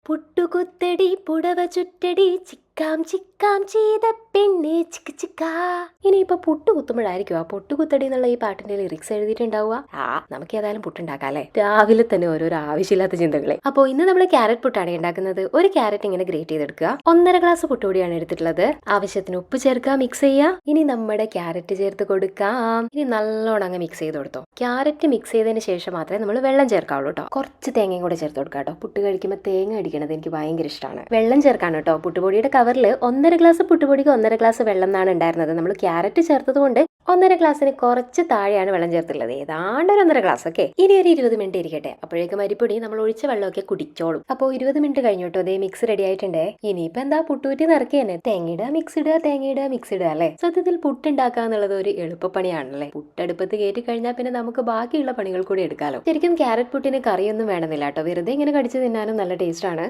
പുട്ടുകുത്തടി പുടവ ചുറ്റടി ചിക്കാം ചിക്കാം ചെയ്ത പെണ്ണെ ചിക്ക് ചിക്കാ. ഇനിയിപ്പോ പുട്ട് കുത്തുമ്പോഴായിരിക്കും ആ പുട്ടുകുത്തടി എന്നുള്ള ഈ പാട്ടിന്റെ ലിറിക്സ് എഴുതിയിട്ടുണ്ടാവുക. നമുക്ക് ഏതായാലും പുട്ടുണ്ടാക്കാം അല്ലെ. രാവിലെ തന്നെ ഓരോരോ ആവശ്യമില്ലാത്ത ചിന്തകളെ. അപ്പോൾ ഇന്ന് നമ്മൾ ക്യാരറ്റ് പുട്ടാണ് ഉണ്ടാക്കുന്നത്. ഒരു ക്യാരറ്റ് ഇങ്ങനെ ഗ്രേറ്റ് ചെയ്തെടുക്കുക. 1.5 ഗ്ലാസ് പുട്ടുപൊടിയാണ് എടുത്തിട്ടുള്ളത്. ആവശ്യത്തിന് ഉപ്പ് ചേർക്കുക, മിക്സ് ചെയ്യുക. ഇനി നമ്മുടെ ക്യാരറ്റ് ചേർത്ത് കൊടുക്കാം. ഇനി നല്ലോണം അങ്ങ് മിക്സ് ചെയ്ത് കൊടുത്തോ. ക്യാരറ്റ് മിക്സ് ചെയ്തതിന് ശേഷം മാത്രമേ നമ്മൾ വെള്ളം ചേർക്കാവുള്ളൂ കേട്ടോ. കുറച്ച് തേങ്ങയും കൂടെ ചേർത്ത് കൊടുക്കാം കേട്ടോ. പുട്ട് കഴിക്കുമ്പോൾ തേങ്ങ അടിക്കണത് എനിക്ക് ഭയങ്കര ഇഷ്ടമാണ്. വെള്ളം ചേർക്കാണ് കേട്ടോ. പുട്ടുപൊടിയുടെ കവറിൽ 1.5 ഗ്ലാസ് പുട്ടുപൊടിക്ക് 1.5 ഗ്ലാസ് വെള്ളം എന്നാണ് ഉണ്ടായിരുന്നത്. നമ്മൾ ക്യാരറ്റ് ചേർത്തത് കൊണ്ട് 1.5 ഗ്ലാസ്സിന് കുറച്ച് താഴെയാണ് വെള്ളം ചേർത്തുള്ളത്. ഏതാണ്ട് ഒരു 1.5 ഗ്ലാസ് ഒക്കെ. ഇനി ഒരു 20 മിനിറ്റ് ഇരിക്കട്ടെ. അപ്പോഴേക്കും അരിപ്പൊടി നമ്മൾ ഒഴിച്ച വെള്ളമൊക്കെ കുടിച്ചോളും. അപ്പോൾ 20 മിനിറ്റ് കഴിഞ്ഞു കേട്ടോ. അതേ മിക്സ് റെഡി ആയിട്ടുണ്ട്. ഇനിയിപ്പോ എന്താ പുട്ടുകുറ്റി നിറക്കി തന്നെ തേങ്ങയിടുക, മിക്സ് ഇടുക, തേങ്ങയിടുക, മിക്സ് ഇടുക അല്ലേ. സത്യത്തിൽ പുട്ടുണ്ടാക്കുക എന്നുള്ളത് ഒരു എളുപ്പപ്പണിയാണല്ലേ. പുട്ടടുപ്പത്ത് കയറ്റി കഴിഞ്ഞാൽ പിന്നെ നമുക്ക് ബാക്കിയുള്ള പണികൾ കൂടി എടുക്കാലോ. ശരിക്കും ക്യാരറ്റ് പുട്ടിന് കറിയൊന്നും വേണമെന്നില്ല കേട്ടോ. വെറുതെ ഇങ്ങനെ കടിച്ച് തിന്നാനും നല്ല ടേസ്റ്റ് ആണ്.